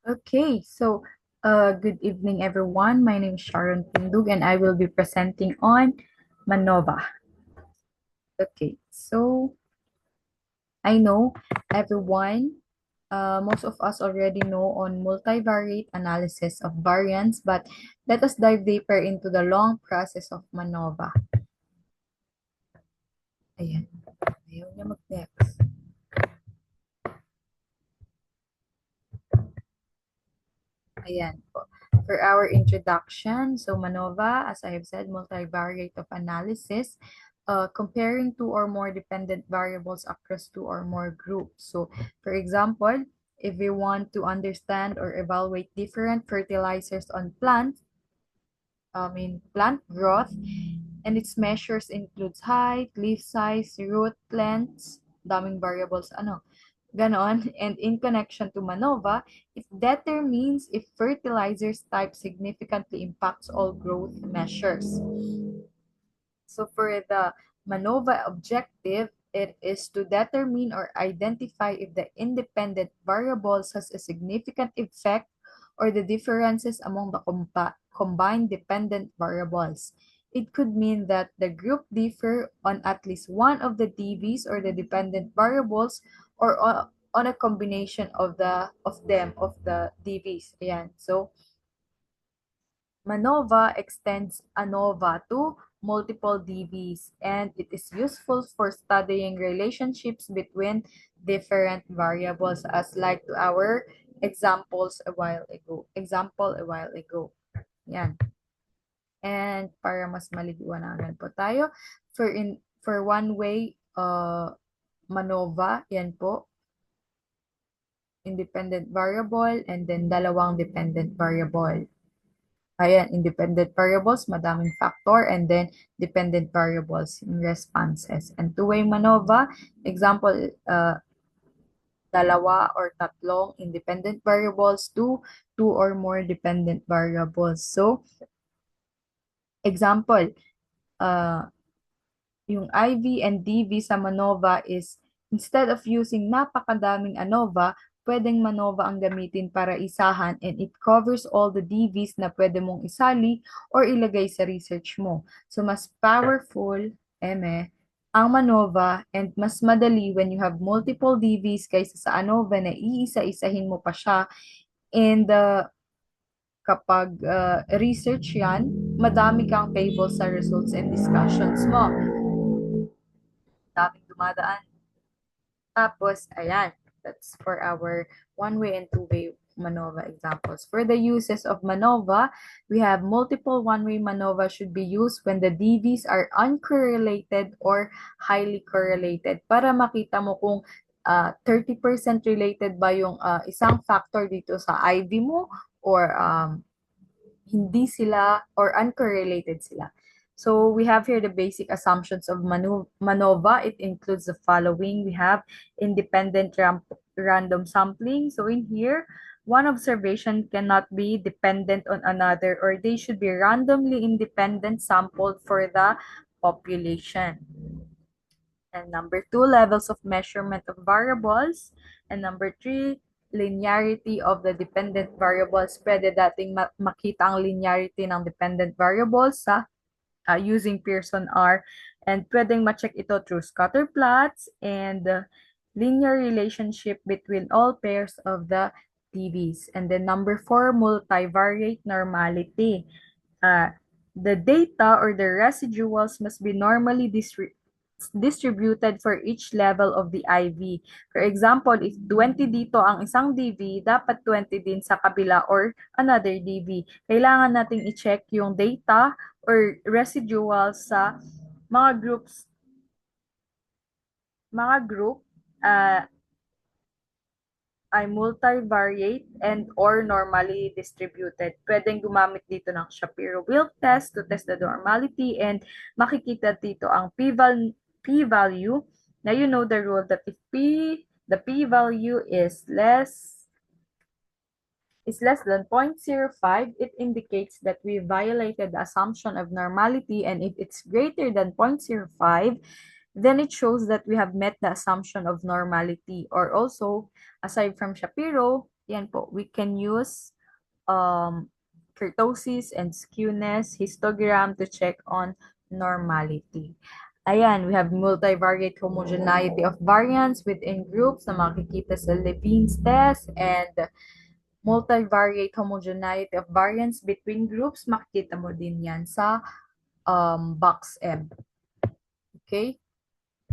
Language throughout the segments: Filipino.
Okay, so good evening, everyone. My name is Sharon Pindug, and I will be presenting on MANOVA. Okay, so I know everyone, most of us already know on multivariate analysis of variance, but let us dive deeper into the long process of MANOVA. Ayan, ayaw niya mag-next. Ayan po. For our introduction, so MANOVA, as I have said, multivariate of analysis, comparing two or more dependent variables across two or more groups. So, for example, if we want to understand or evaluate different fertilizers on plants, plant growth, and its measures includes height, leaf size, root lengths, daming variables, ganon. And in connection to MANOVA, it determines if fertilizer's type significantly impacts all growth measures. So for the MANOVA objective, it is to determine or identify if the independent variables has a significant effect or the differences among the combined dependent variables. It could mean that the group differ on at least one of the DVs or the dependent variables or on a combination of the DVs. Ayan. So MANOVA extends ANOVA to multiple DVs, and it is useful for studying relationships between different variables, as like to our examples a while ago. Yan. And para mas maliwanagan po tayo, for one way MANOVA, yan po, independent variable, and then dalawang dependent variable. Ayan, independent variables, madaming factor, and then dependent variables in responses. And two-way MANOVA, example, dalawa or tatlong independent variables to two or more dependent variables. So, example, yung IV and DV sa MANOVA is, instead of using napakadaming ANOVA, pwedeng MANOVA ang gamitin para isahan, and it covers all the DVs na pwede mong isali or ilagay sa research mo. So, mas powerful, ang MANOVA, and mas madali when you have multiple DVs kaysa sa ANOVA na iisa-isahin mo pa siya. And kapag research yan, madami kang tables sa results and discussions mo. Daming dumadaan. Tapos, ayan, that's for our one-way and two-way MANOVA examples. For the uses of MANOVA, we have multiple one-way MANOVA should be used when the DVs are uncorrelated or highly correlated, para makita mo kung 30% related ba yung isang factor dito sa IV mo, or hindi sila or uncorrelated sila. So we have here the basic assumptions of MANOVA. It includes the following. We have independent random sampling. So in here, one observation cannot be dependent on another, or they should be randomly independent sampled for the population. And number two, levels of measurement of variables. And number three, linearity of the dependent variables. Pwede dating makita ang linearity ng dependent variables sa using Pearson R. And pwedeng ma-check ito through scatter plots and linear relationship between all pairs of the DVs. And then number four, multivariate normality. The data or the residuals must be normally distributed for each level of the IV. For example, if 20 dito ang isang DV, dapat 20 din sa kabila or another DV. Kailangan nating i-check yung data or residuals sa mga group ay multivariate and or normally distributed. Pwedeng gumamit dito ng Shapiro-Wilk test to test the normality, and makikita dito ang p-value. Now you know the rule that if the p-value is less than 0.05, it indicates that we violated the assumption of normality, and if it's greater than 0.05, then it shows that we have met the assumption of normality. Or also, aside from Shapiro, Yan po, we can use kurtosis and skewness histogram to check on normality. Ayan, we have multivariate homogeneity of variance within groups na makikita sa Levene's test, and multivariate homogeneity of variance between groups, makikita mo din yan sa box M. Okay?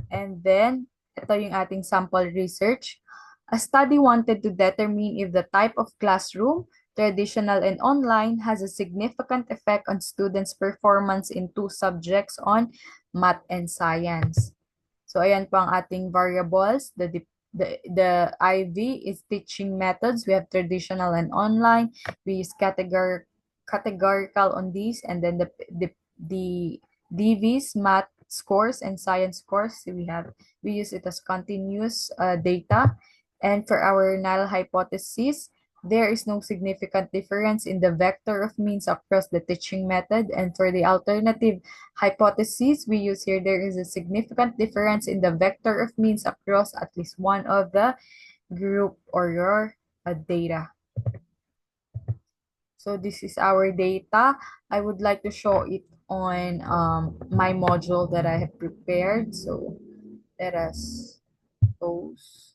And then, ito yung ating sample research. A study wanted to determine if the type of classroom, traditional and online, has a significant effect on students' performance in two subjects on math and science. So, ayan po ang ating variables. The IV is teaching methods. We have traditional and online. We use categorical on these, and then the DVs, math scores and science scores, we use it as continuous data. And for our null hypothesis, there is no significant difference in the vector of means across the teaching method. And for the alternative hypothesis we use here, there is a significant difference in the vector of means across at least one of the group or your data. So this is our data. I would like to show it on my module that I have prepared. So let us close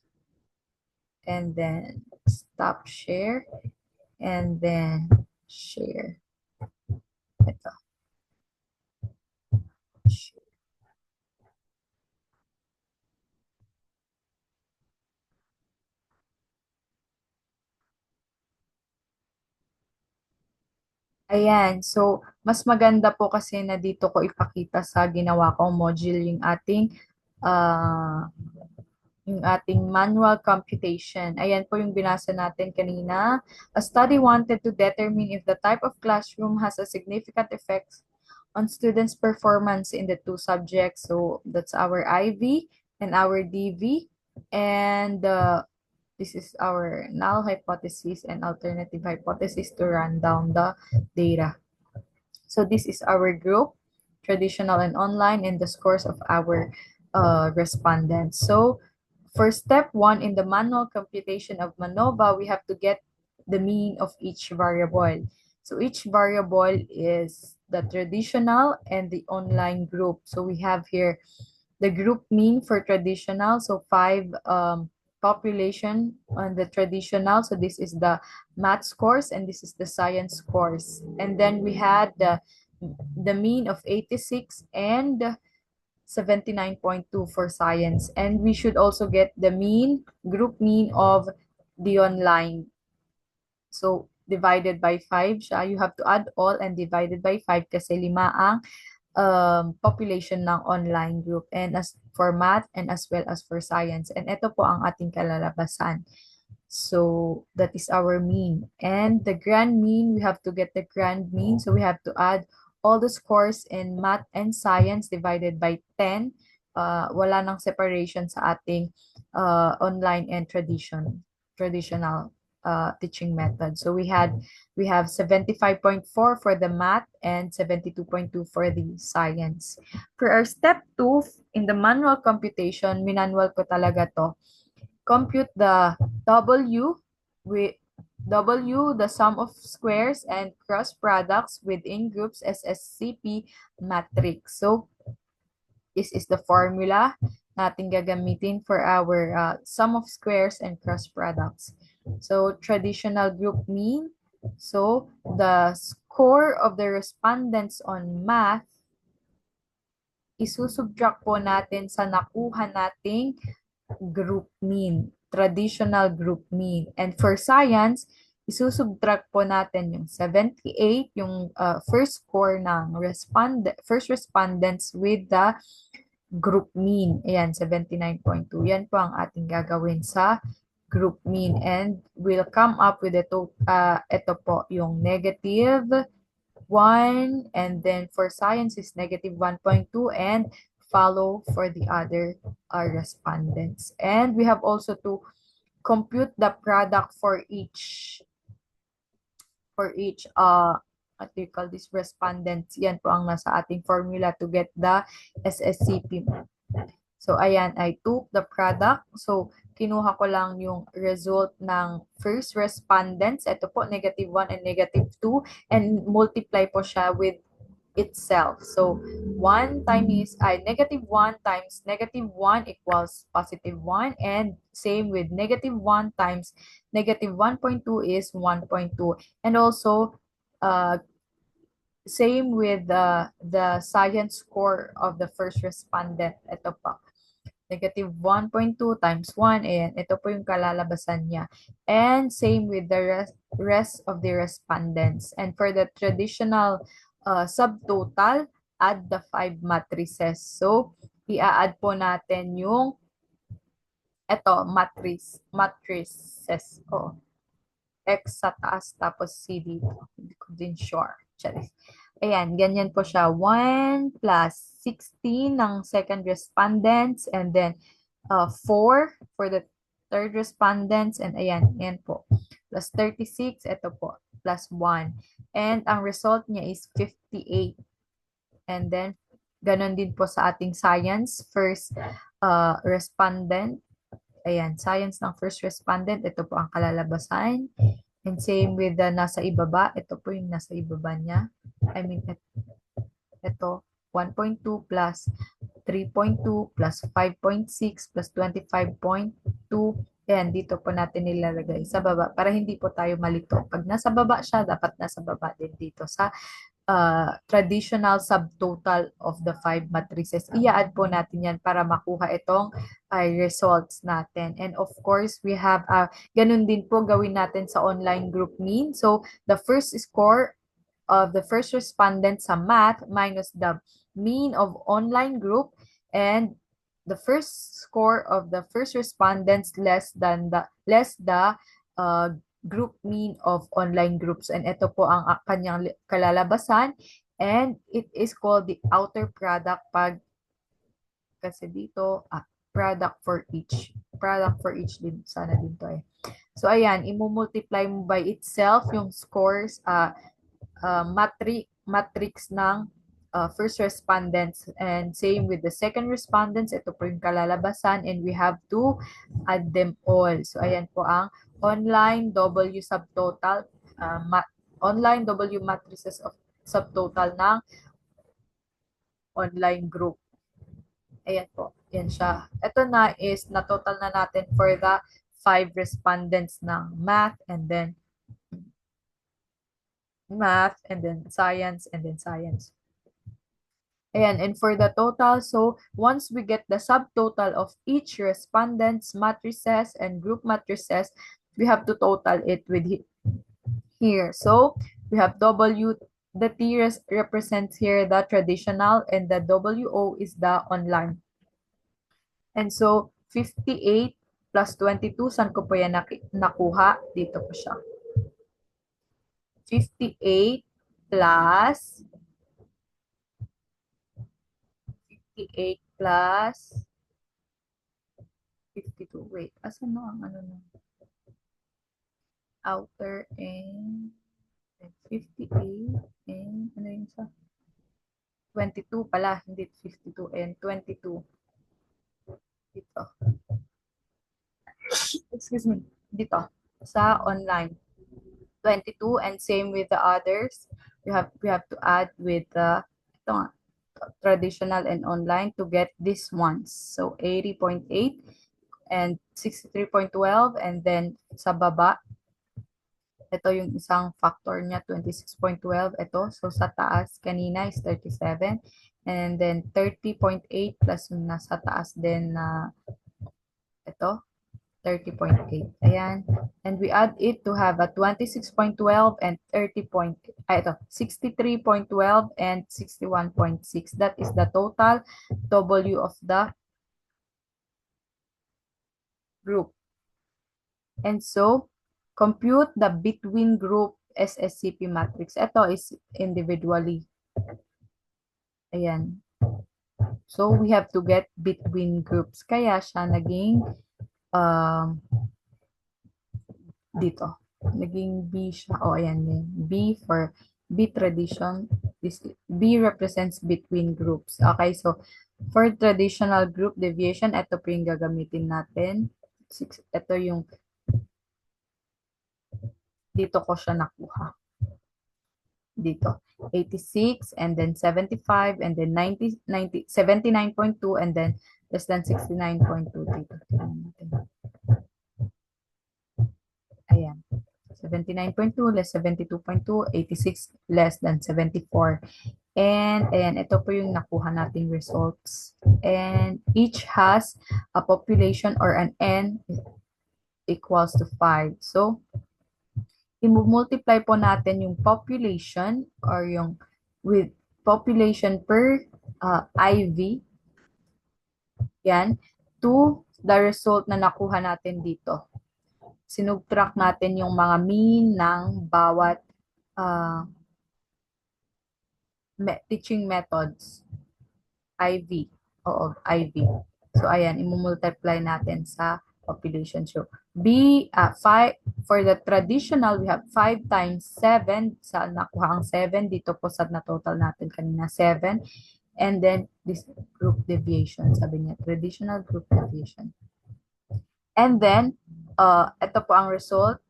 and then stop share and then share. Ito. Share. Ayan, so mas maganda po kasi na dito ko ipakita sa ginawa kong module uh, yung ating manual computation. Ayan po yung binasa natin kanina. A study wanted to determine if the type of classroom has a significant effect on students' performance in the two subjects. So that's our IV and our DV. And this is our null hypothesis and alternative hypothesis to run down the data. So this is our group, traditional and online, and the scores of our respondents. So for step 1 in the manual computation of MANOVA, we have to get the mean of each variable. So each variable is the traditional and the online group. So we have here the group mean for traditional. So 5 population on the traditional. So this is the math scores and this is the science scores. And then we had the mean of 86 and 79.2 for science. And we should also get the group mean of the online. So divided by 5 siya. You have to add all and divided by 5 kasi 5 ang population ng online group, and as for math and as well as for science. And ito po ang ating kalalabasan. So that is our mean. And the grand mean, we have to get the grand mean. So we have to add all the scores in math and science divided by 10. Wala nang separation sa ating online and traditional teaching method. So we have 75.4 for the math and 72.2 for the science. For our step 2, in the manual computation, minanwal ko talaga to. Compute the W, the sum of squares and cross products within groups SSCP matrix. So this is the formula natin gagamitin for our sum of squares and cross products. So traditional group mean. So the score of the respondents on math, isusubtract po natin sa nakuha nating group mean, traditional group mean. And for science, isusubtract po natin yung 78, yung first score ng first respondents with the group mean. Ayan, 79.2. Yan po ang ating gagawin sa group mean. And we'll come up with ito po, yung negative 1, and then for science is negative 1.2, and follow for the other respondents. And we have also to compute the product for each what do you call this, respondents. Yan po ang nasa ating formula to get the SSCP. So ayan, I took the product. So kinuha ko lang yung result ng first respondents. Ito po, -1 and -2. And multiply po siya with itself. So, 1 times -1 times -1 equals +1. And same with -1 times -1.2 is 1.2. And also, same with the science score of the first respondent. Ito pa. -1.2 times 1, and ito po yung kalalabasan niya. And same with the rest of the respondents. And for the traditional subtotal, add the 5 matrices. So, i-add po natin yung matrices. O, X sa taas, tapos C dito. Hindi ko din sure. Charis. Ayan, ganyan po siya. 1 plus 16 ng second respondents, and then 4 for the third respondents, and ayan, yan po. Plus 36, ito po, plus 1. And ang result niya is 58. And then, ganun din po sa ating science, first respondent. Ayan, science ng first respondent, ito po ang kalalabasan. And same with the nasa ibaba, ito po yung nasa ibaba niya. I mean, ito, 1.2 plus 3.2 plus 5.6 plus 25.2. Ayan, dito po natin nilalagay sa baba para hindi po tayo malito. Pag nasa baba siya, dapat nasa baba din dito sa traditional subtotal of the 5 matrices. I-add po natin yan para makuha itong results natin. And of course, we have, ganun din po gawin natin sa online group mean. So, the first score of the first respondent sa math minus the mean of online group, and the first score of the first respondents less the group mean of online groups. And ito po ang kanyang kalalabasan, and it is called the outer product kasi dito product for each din sana dito eh. So ayan, i-multiply mo by itself yung scores matrix ng first respondents, and same with the second respondents, ito po yung kalalabasan, and we have to add them all. So ayan po ang online W subtotal, online W matrices of subtotal ng online group. Ayan po, yan siya. Ito na is na-total na natin for the 5 respondents ng math, and then science, and then science. Ayan, and for the total, so once we get the subtotal of each respondent's matrices and group matrices, we have to total it with here. So we have W, the T represents here the traditional, and the WO is the online. And so 58 plus 22, saan ko po yan nakuha? Dito po siya. 58 plus 52. Wait, asan na ang ano na? Outer and 58 and ano yun sa? 22 pala, hindi 52 and 22. Dito. Excuse me. Dito. Sa online. 22, and same with the others. We have to add with the ito nga, traditional and online to get these ones. So 80.8 and 63.12, and then sa baba, ito yung isang factor niya, 26.12. Ito, so sa taas kanina is 37, and then 30.8 plus yung nasa taas din na ito, 30.8. Ayan. And we add it to have a 26.12 and 63.12 and 61.6. That is the total W of the group. And so, compute the between group SSCP matrix. Ito is individually. Ayan. So, we have to get between groups. Kaya siya naging dito. Naging B siya. O, ayan din. B for B tradition. This B represents between groups. Okay, so for traditional group deviation, ito po yung gagamitin natin. ito yung dito ko siya nakuha. Dito, 86 and then 75 and then 79.2 and then less than 69.2 dito. Ayan. 79.2 less 72.2, 86 less than 74. And ayan, ito po yung nakuha nating results. And each has a population or an N equals to 5. So, i-multiply po natin yung population or yung with population per IV, yan, to the result na nakuha natin dito. Sinubtract natin yung mga mean ng bawat teaching methods. IV. Oo, IV. So, ayan, i-multiply natin sa population. So, for the traditional, we have 5 times 7. Sa nakuha ang 7. Dito po sa na-total natin kanina, 7. And then, this group deviation. Sabi niya, traditional group deviation. And then, ito po ang result.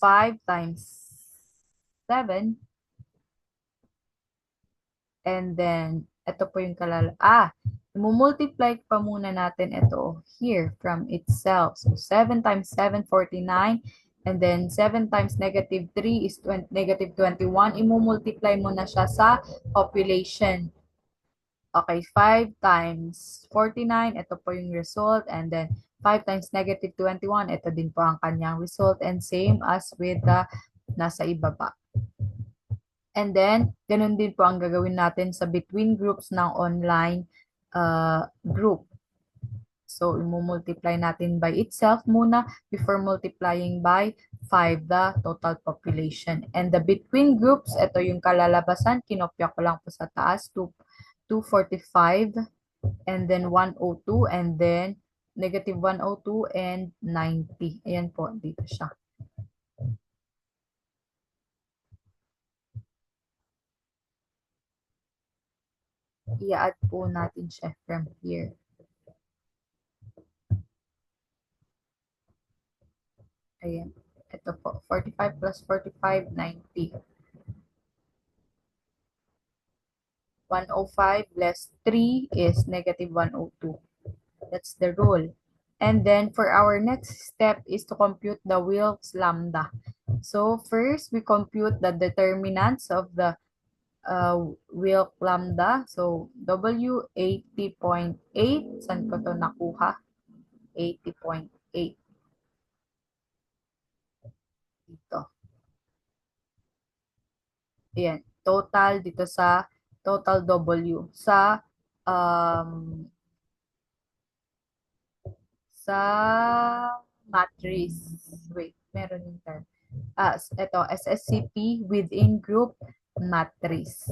5 times 7. And then, ito po yung multiply pa muna natin ito here from itself. So, 7 times 7, 49. And then, 7 times negative 3 is negative 21. Imumultiply mo na siya sa population. Okay, 5 times 49. Ito po yung result. And then, 5 times negative 21. Ito din po ang kanyang result. And same as with the nasa ibaba. And then, ganun din po ang gagawin natin sa between groups ng online group. So, i-multiply natin by itself muna before multiplying by 5 the total population. And the between groups, ito yung kalalabasan. Kinopya ko lang po sa taas. 245 and then 102 and then negative 102 and 90. Ayan po, dito siya. I-add po natin siya from here. Ayan. Ito po. 45 plus 45, 90. 105 less 3 is negative 102. That's the rule. And then for our next step is to compute the Wilks lambda. So first, we compute the determinants of the Wilk lambda. So W 80.8. Saan ko to nakuha? 80.8. Dito. Ayan. Total dito sa total W. Sa matrix. Wait, meron yung term. Ito, SSCP within group matrix.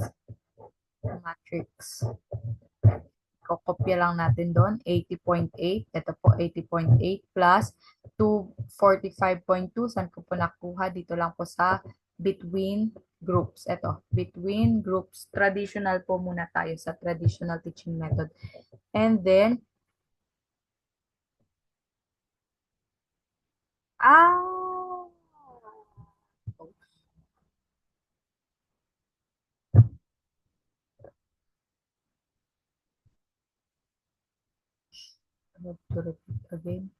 Matrix. Kokopya lang natin doon, 80.8. Ito po, 80.8 plus 245.2. Saan ko po nakuha? Dito lang po sa between groups. Ito, between groups. Traditional po muna tayo sa traditional teaching method. And then, I have to repeat again.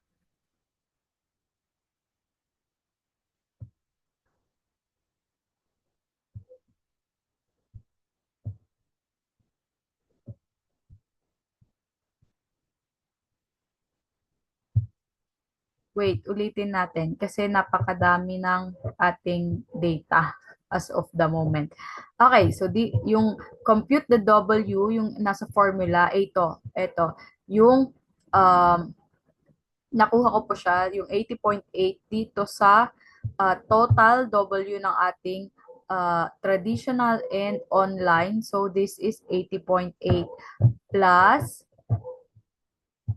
Wait, ulitin natin kasi napakadami ng ating data as of the moment. Okay, so yung compute the W, yung nasa formula, ito. Yung nakuha ko po siya, yung 80.8 dito sa total W ng ating traditional and online. So this is 80.8 plus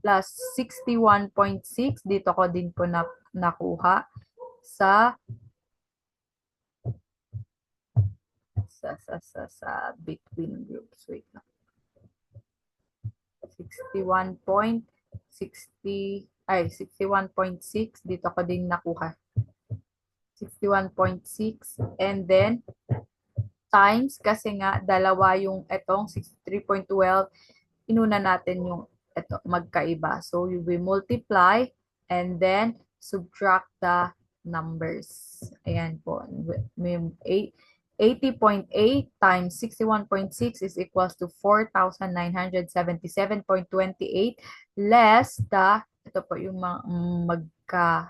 61.6. Dito ko din po nakuha sa between groups. Wait lang. 61.6 61.6. Dito ko din nakuha. 61.6. And then, times, kasi nga, dalawa yung itong 63.12. Inuna natin yung ito, magkaiba. So, we multiply and then subtract the numbers. Ayan po. May 80.8 times 61.6 is equals to 4,977.28 less the, ito po yung magka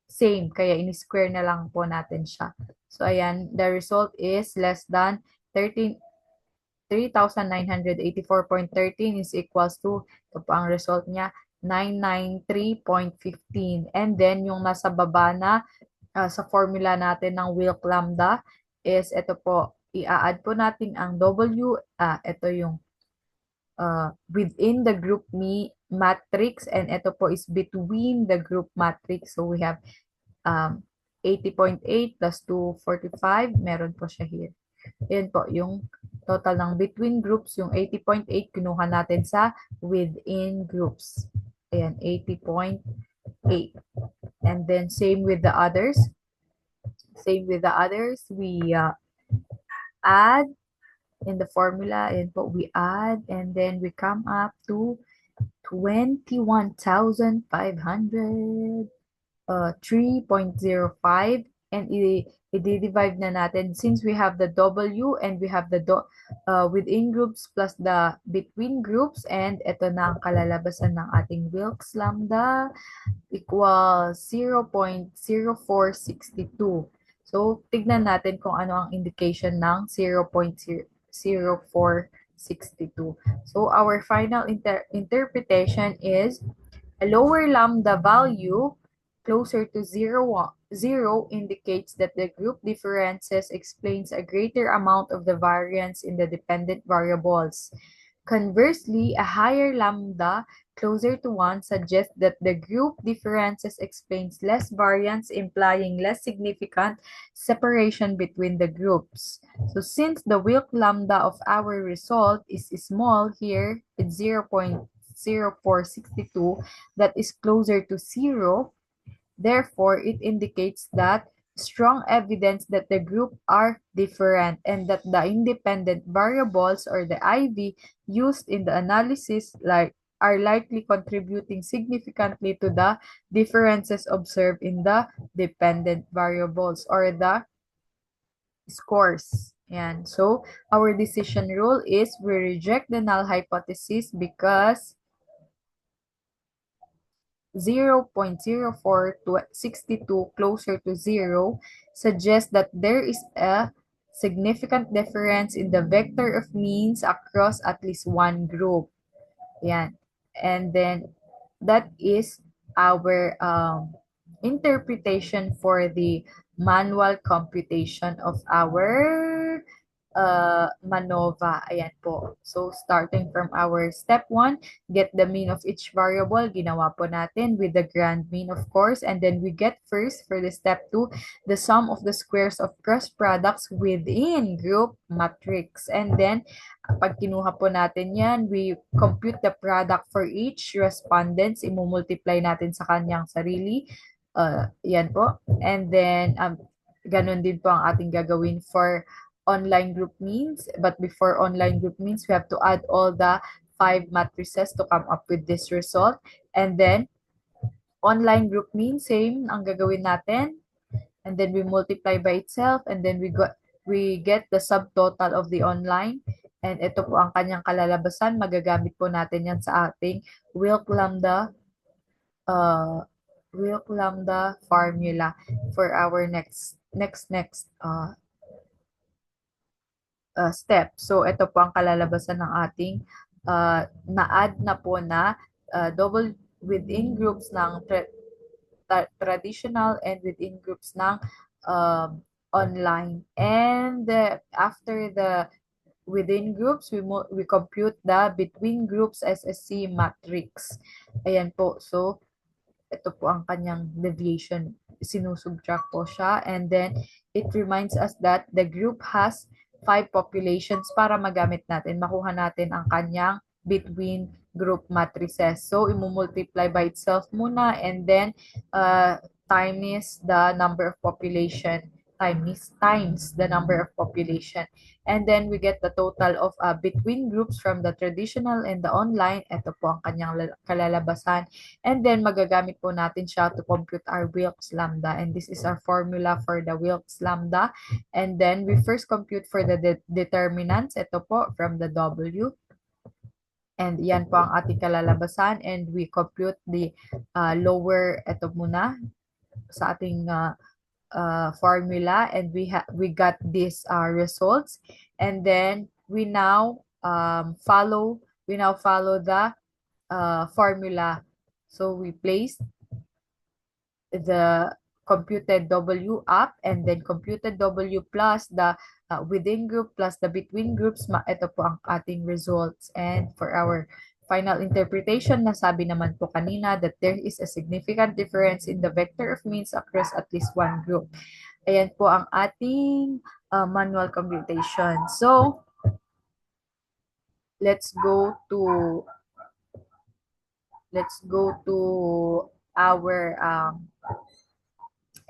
same, kaya in-square na lang po natin siya. So, ayan, the result is less than 3,984.13 is equals to, ito po ang result niya, 993.15. And then, yung nasa baba na, sa formula natin ng Wilk Lambda is, ito po, i-add po natin ang W, ito yung within the group matrix, and ito po is between the group matrix. So, we have 80.8 plus 245, meron po siya here. Ayan po, yung total ng between groups, yung 80.8, kinuha natin sa within groups. Ayan, 80.8. And then, same with the others. Same with the others, we add in the formula, ayan po, we add, and then we come up to 21,500. 3.05, and i-divide na natin since we have the W and we have the within groups plus the between groups, and ito na ang kalalabasan ng ating Wilks Lambda equals 0.0462. So, tignan natin kung ano ang indication ng 0.0462. So, our final interpretation is a lower lambda value closer to 0 indicates that the group differences explains a greater amount of the variance in the dependent variables. Conversely, a higher lambda closer to 1 suggests that the group differences explains less variance, implying less significant separation between the groups. So since the Wilk lambda of our result is small here, it's 0.0462, that is closer to 0, therefore, it indicates that strong evidence that the group are different and that the independent variables or the IV used in the analysis are likely contributing significantly to the differences observed in the dependent variables or the scores. And so, our decision rule is we reject the null hypothesis because 0.0462 closer to 0 suggests that there is a significant difference in the vector of means across at least one group. Yan. And then that is our interpretation for the manual computation of our MANOVA. Ayan po. So, starting from our step 1, get the mean of each variable. Ginawa po natin with the grand mean, of course. And then we get first for the step 2, the sum of the squares of cross products within group matrix. And then, pag kinuha po natin yan, we compute the product for each respondents. Imumultiply natin sa kanyang sarili. Yan po. And then, ganun din po ang ating gagawin for online group means. But before online group means, we have to add all the 5 matrices to come up with this result. And then, online group means, same ang gagawin natin. And then we multiply by itself. And then we get the subtotal of the online. And ito po ang kanyang kalalabasan. Magagamit po natin yan sa ating Wilk Lambda formula for our next step. So, ito po ang kalalabasan ng ating na-add na po na double within groups ng traditional and within groups ng online. And after the within groups, we compute the between groups SSC matrix. Ayan po. So, ito po ang kanyang deviation. Sinusubtract po siya. And then, it reminds us that the group has 5 populations para magamit natin. Makuha natin ang kanyang between group matrices. So, imumultiply by itself muna and then time is the number of population. Times the number of population. And then we get the total of between groups from the traditional and the online. Ito po ang kanyang kalalabasan. And then magagamit po natin siya to compute our Wilks lambda. And this is our formula for the Wilks lambda. And then we first compute for the determinants. Ito po from the W. And yan po ang ating kalalabasan. And we compute the lower, ito muna, sa ating formula. And we got these results. And then we now follow the formula. So we place the computed W up and then computed W plus the within group plus the between groups. Ito po ang ating results. And for our final interpretation, nasabi naman po kanina that there is a significant difference in the vector of means across at least one group. Ayan po ang ating manual computation. So, let's go to our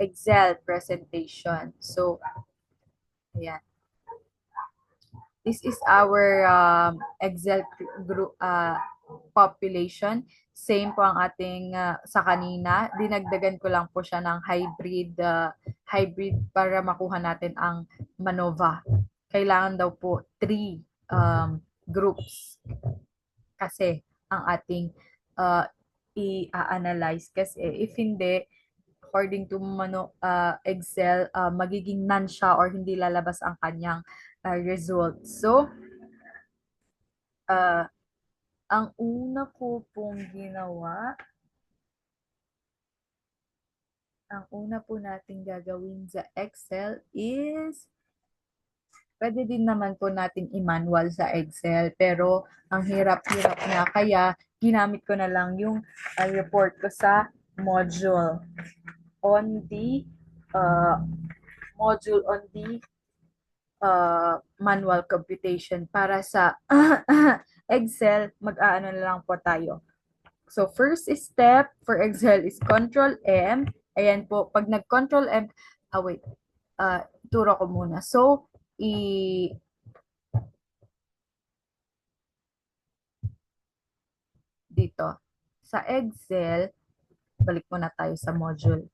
Excel presentation. So, ayan. This is our Excel group population. Same po ang ating sa kanina. Dinagdagan ko lang po siya ng hybrid para makuha natin ang MANOVA. Kailangan daw po 3 groups kasi ang ating i-analyze. Kasi if hindi, according to Excel, magiging none siya or hindi lalabas ang kanyang results. So, ang una ko pong ginawa, ang una po natin gagawin sa Excel is, pwede din naman po natin i-manual sa Excel, pero ang hirap-hirap na, kaya ginamit ko na lang yung report ko sa module on the manual computation. Para sa Excel, mag-aano na lang po tayo. So, first step for Excel is Control M. Ayan po, pag nag-Control M, turo ko muna. So, dito, sa Excel, balik muna tayo sa module.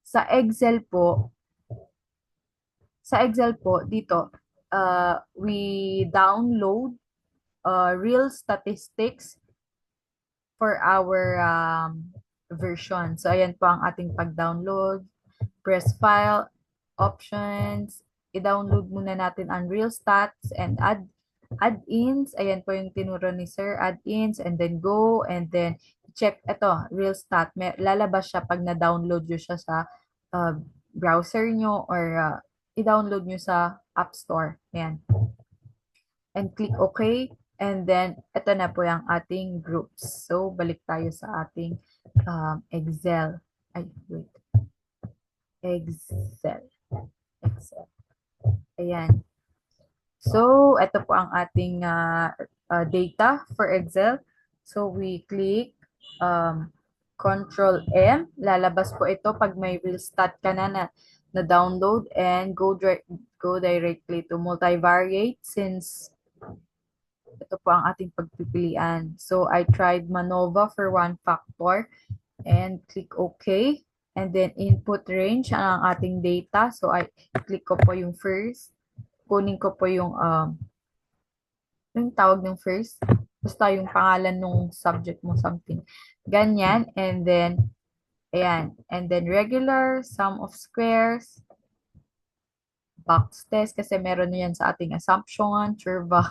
Sa Excel po, dito, we download real statistics for our version. So, ayan po ang ating pag-download. Press File, Options. I-download muna natin ang real stats and add-ins. Ayan po yung tinuro ni Sir, add-ins, and then go, and then check ito, real stat. Lalabas siya pag na-download nyo siya sa browser nyo or i-download nyo sa App Store. Ayan. And click OK. And then, ito na po yung ating groups. So, balik tayo sa ating Excel. Ay, wait. Excel. Ayan. So, ito po ang ating data for Excel. So, we click Control M. Lalabas po ito pag may real stat ka na download, and go directly to multivariate since ito po ang ating pagpipilian. So, I tried MANOVA for 1 factor and click OK. And then, input range ang ating data. So, I click ko po yung first. Kunin ko po yung tawag ng first. Basta yung pangalan ng subject mo, something. Ganyan. And then, ayan. And then, regular, sum of squares, box test, kasi meron na yan sa ating assumption, Churva.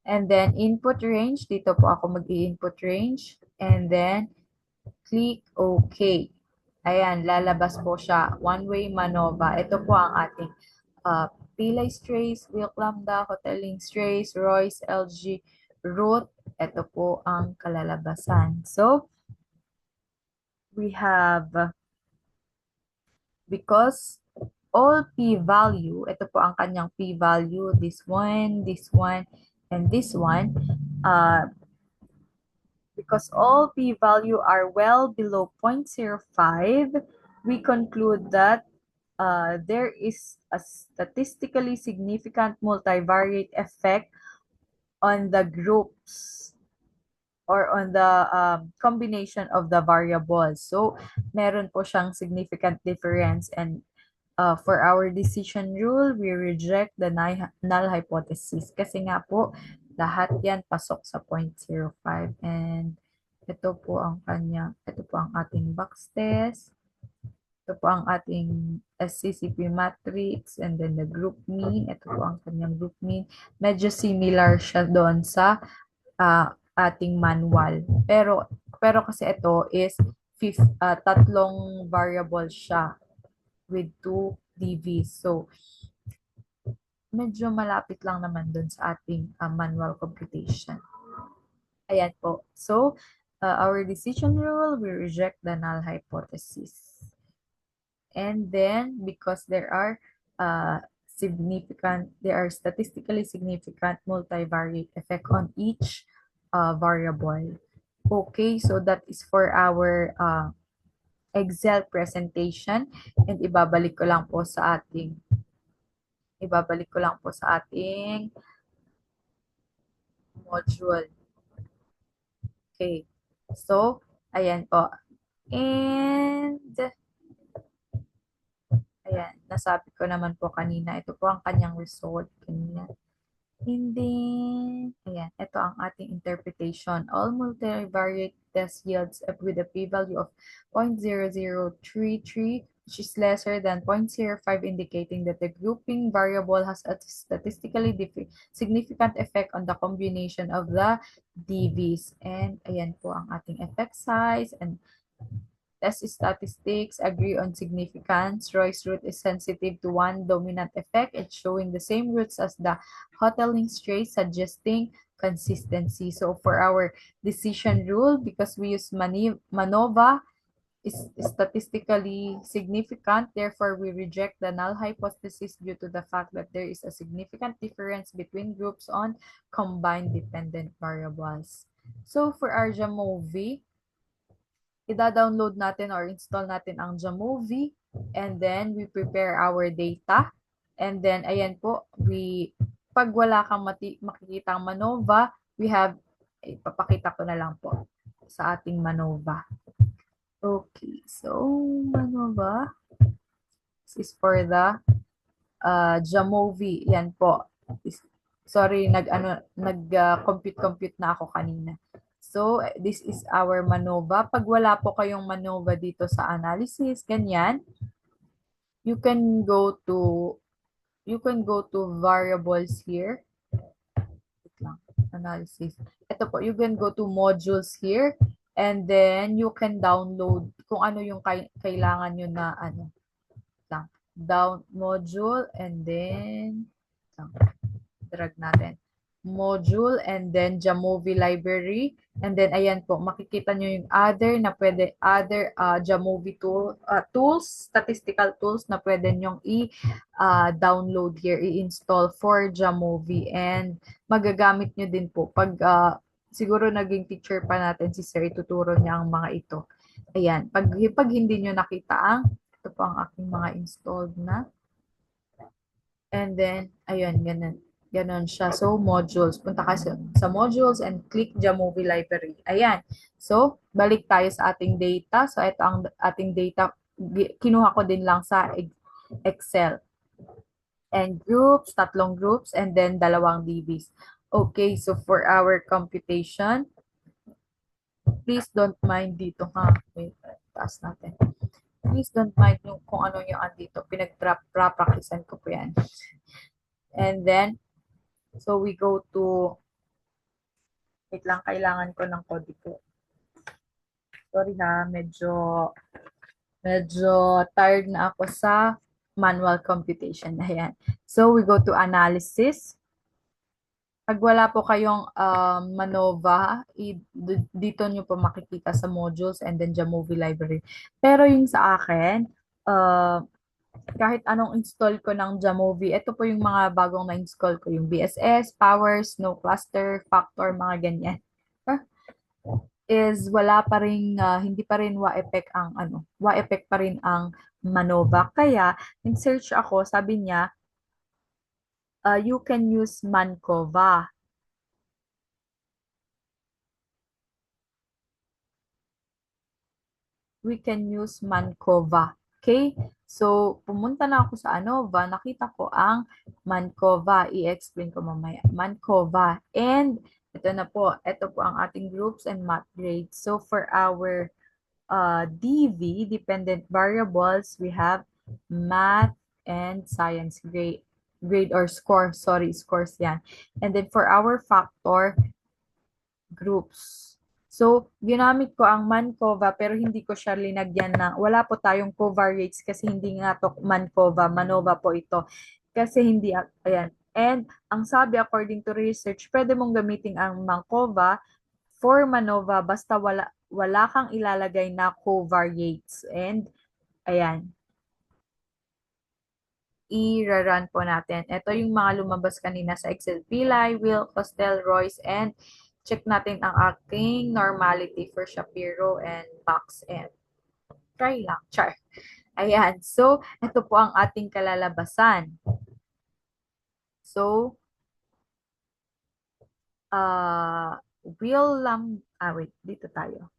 And then, input range. Dito po ako mag-i-input range. And then, click OK. Ayan, lalabas po siya. One-way MANOVA. Ito po ang ating Pilay Strays, Wilk Lambda, Hoteling Strays, Royce, LG, Root. Ito po ang kalalabasan. So, we have, because all p-value, ito po ang kanyang p-value, this one, And this one, because all p-value are well below 0.05, we conclude that there is a statistically significant multivariate effect on the groups or on the combination of the variables. So, meron po siyang significant difference, and for our decision rule, we reject the null hypothesis kasi nga po lahat yan pasok sa 0.05, and ito po ang ating box test. Ito po ang ating SCCP matrix, and then the group mean. Ito po ang kanyang group mean. Medyo similar siya doon sa ating manual. Pero kasi ito is tatlong variable siya with 2 DVs. So, medyo malapit lang naman doon sa ating manual computation. Ayan po. So, our decision rule, we reject the null hypothesis. And then, because there are statistically significant multivariate effect on each variable. Okay, so that is for our Excel presentation, and ibabalik ko lang po sa ating module. Okay. So, ayan po. And ayan, nasabi ko naman po kanina, ito po ang kanyang result kanina. And then, ayan, ito ang ating interpretation. All multivariate test yields up with a p-value of 0.0033, which is lesser than 0.05, indicating that the grouping variable has a statistically significant effect on the combination of the DVs. And ayan po ang ating effect size, and test statistics agree on significance. Roy's root is sensitive to one dominant effect. It's showing the same roots as the Hoteling's trace, suggesting consistency. So for our decision rule, because we use MANOVA, is statistically significant, therefore we reject the null hypothesis due to the fact that there is a significant difference between groups on combined dependent variables. So for our Jamovi, ida-download natin or install natin ang Jamovi, and then we prepare our data, and then ayan po, pag wala kang makikita ang MANOVA, ipapakita ko na lang po sa ating MANOVA. Okay, so MANOVA, this is for the Jamovi. Yan po. Sorry, compute na ako kanina. So, this is our MANOVA. Pag wala po kayong MANOVA dito sa analysis, ganyan, you can go to variables here. Wait lang, analysis. Ito po, you can go to modules here, and then you can download kung ano yung kailangan nyo na down module, and then drag natin module, and then Jamovi library, and then ayan po, makikita nyo yung other Jamovi tools, statistical tools na pwede nyong i-download here, i-install for Jamovi, and magagamit nyo din po pag siguro naging teacher pa natin si Sir, ituturo niya ang mga ito. Ayan, pag hindi nyo nakita ito po ang aking mga installed na. And then, ayun, ganon siya. So, modules. Punta ka sa modules and click Jamovi library. Ayan. So, balik tayo sa ating data. So, ito ang ating data. Kinuha ko din lang sa Excel. And groups, tatlong groups, and then dalawang DBs. Okay, so for our computation, please don't mind dito ha. Wait, taas natin. Please don't mind kung ano yung andito. Pinag-practicean ko po yan. And then, so we go to, wait lang, kailangan ko ng kodigo. Sorry ha, medyo tired na ako sa manual computation. Ayan. So we go to analysis. Pag wala po kayong MANOVA, dito nyo po makikita sa modules and then Jamovi library. Pero yung sa akin, kahit anong install ko ng Jamovi, ito po yung mga bagong na-install ko, yung BSS, Power, Snow Cluster, Factor, mga ganyan. Ah, is wala pa rin, hindi pa rin wa-effect ang wa-effect pa rin ang Manova. Kaya, in-search ako, sabi niya, you can use Mancova. We can use Mancova. Okay? So, pumunta na ako sa Anova, nakita ko ang Mancova. I-explain ko mamaya. Mancova. And, ito po ang ating groups and math grades. So, for our DV, dependent variables, we have math and science grade or score. Sorry, scores yan. And then for our factor, groups. So, ginamit ko ang Mancova pero hindi ko siya linagyan na wala po tayong covariates kasi hindi nga to Mancova, Manova po ito. Kasi hindi, ayan. And ang sabi according to research, pwede mong gamitin ang Mancova for Manova basta wala kang ilalagay na covariates. And ayan, i-run po natin. Ito yung mga lumabas kanina sa Excel. Pilay, Will, Costel, Royce, and check natin ang aking normality for Shapiro and Box and try lang, char. Ayan. So, ito po ang ating kalalabasan. So, wait, dito tayo.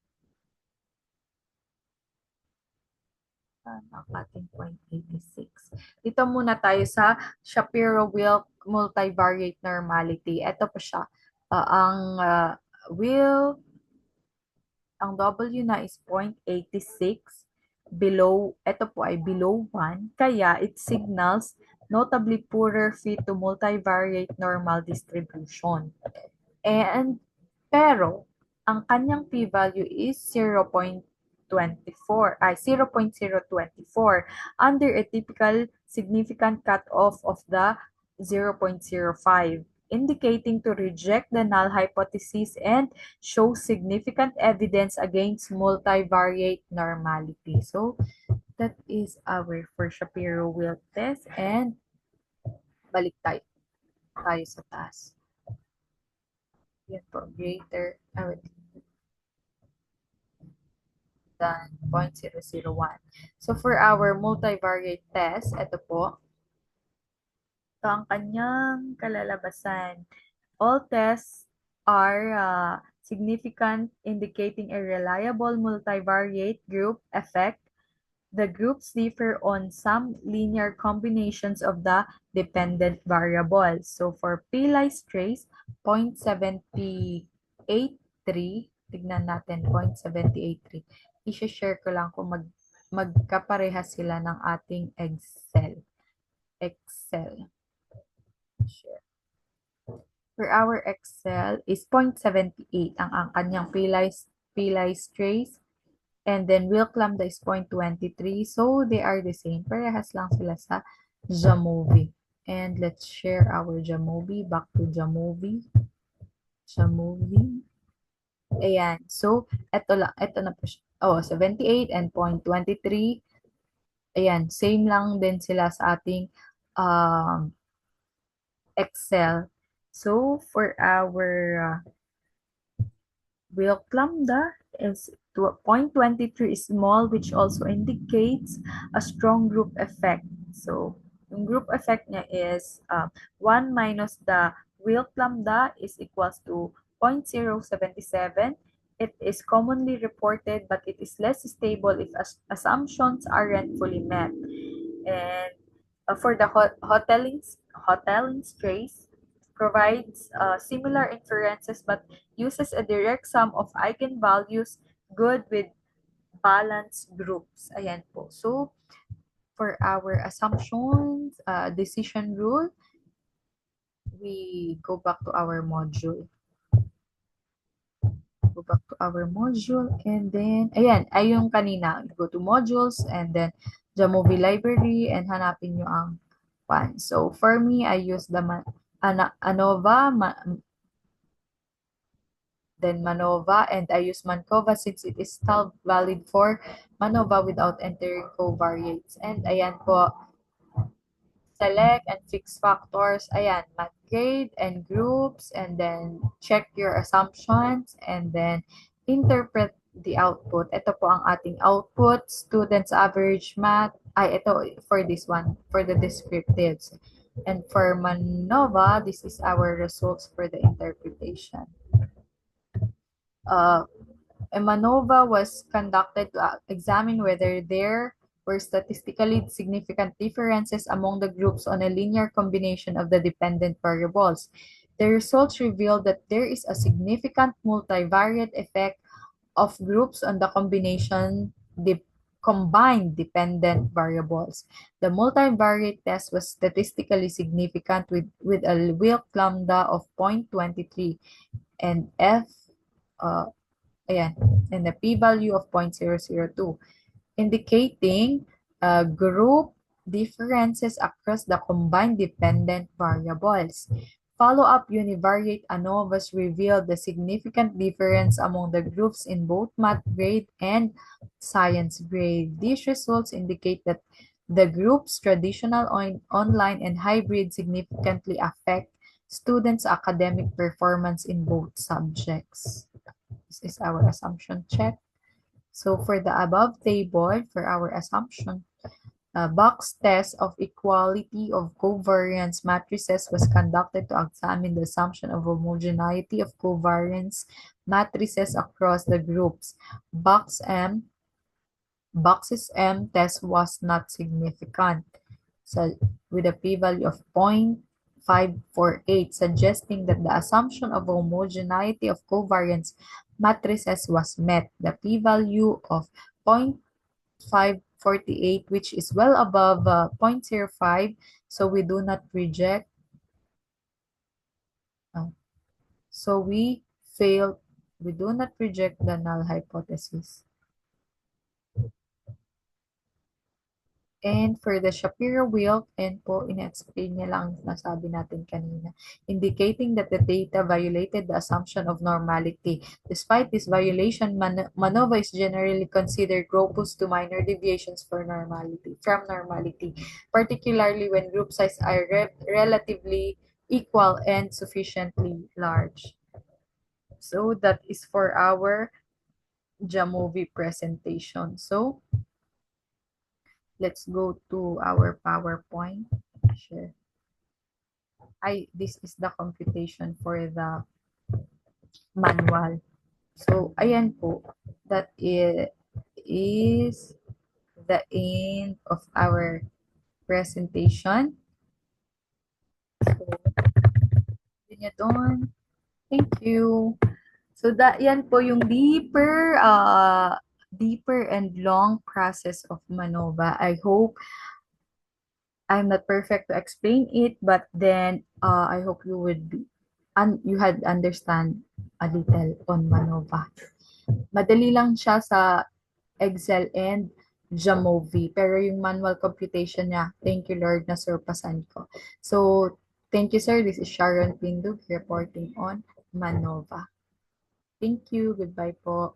Ang ating 0.86. Dito muna tayo sa Shapiro-Wilk multivariate normality. Ito po siya. Ang will, ang W na is 0.86. Below, ito po ay below 1. Kaya it signals notably poorer fit to multivariate normal distribution. And, pero, ang kanyang p-value is 0.024 under a typical significant cutoff of the 0.05, indicating to reject the null hypothesis and show significant evidence against multivariate normality. So, that is our for Shapiro-Wilk test and balik tayo sa taas. Yan po, greater than 0.001. So, for our multivariate test, ito po, ito ang kanyang kalalabasan. All tests are significant, indicating a reliable multivariate group effect. The groups differ on some linear combinations of the dependent variables. So for Pillai's trace, 0.783, tignan natin, 0.783. I-share ko lang kung magkapareha sila ng ating Excel. Share. For our Excel is 0.78 ang kanyang Pillai's trace. And then Wilk lambda is 0.23. So they are the same. Parehas lang sila sa Jamovi. And let's share our Jamovi. Back to Jamovi. Ayan. So, ito na po siya. Oh, 78 and 0.23. Ayan. Same lang din sila sa ating Excel. So, for our Wilk lambda is 0.23 is small, which also indicates a strong group effect. So, yung group effect niya is 1 minus the Wilk lambda is equals to 0.077. It is commonly reported, but it is less stable if assumptions aren't fully met. And for the Hoteling's trace, provides similar inferences but uses a direct sum of eigenvalues good with balanced groups. Ayan po. So, for our assumptions, decision rule, we go back to our module. And then, ayan, ay yung kanina. Go to modules and then Jamovi library and hanapin nyo ang one. So, for me, I use the ANOVA, then Manova, and I use Mancova since it is still valid for Manova without entering covariates. And ayan po, select and fix factors. Ayan, math grade and groups, and then check your assumptions, and then interpret the output. Ito po ang ating output, students average math. Ay, ito for this one, for the descriptives. And for MANOVA, this is our results for the interpretation. A MANOVA was conducted to examine whether there were statistically significant differences among the groups on a linear combination of the dependent variables. The results revealed that there is a significant multivariate effect of groups on the combined dependent variables. The multivariate test was statistically significant with a Wilk lambda of 0.23 and F ayan, and a p-value of 0.002, indicating group differences across the combined dependent variables. Follow-up univariate ANOVAs revealed the significant difference among the groups in both math grade and science grade. These results indicate that the groups, traditional, online, and hybrid, significantly affect students' academic performance in both subjects. This is our assumption check. So for the above table, for our assumption, box test of equality of covariance matrices was conducted to examine the assumption of homogeneity of covariance matrices across the groups. Boxes M test was not significant. So with a p-value of 0.548, suggesting that the assumption of homogeneity of covariance matrices was met. The p-value of 0.548, which is well above 0.05, so we do not reject. So we failed. We do not reject the null hypothesis. And for the Shapiro-Wilk, and po, ina-explain niya lang nasabi natin kanina, indicating that the data violated the assumption of normality. Despite this violation, MANOVA is generally considered robust to minor deviations from normality, particularly when group size are relatively equal and sufficiently large. So that is for our Jamovi presentation. So let's go to our PowerPoint. Share. This is the computation for the manual. So, ayan po. That is the end of our presentation. So, yun niya doon. Thank you. So, yan po yung deeper and long process of MANOVA. I hope I'm not perfect to explain it, but then I hope you would be you had understand a little on MANOVA. Madali lang siya sa Excel and Jamovi, pero yung manual computation niya, thank you Lord, na surpassan ko. So, thank you sir. This is Sharon Pindug reporting on MANOVA. Thank you. Goodbye po.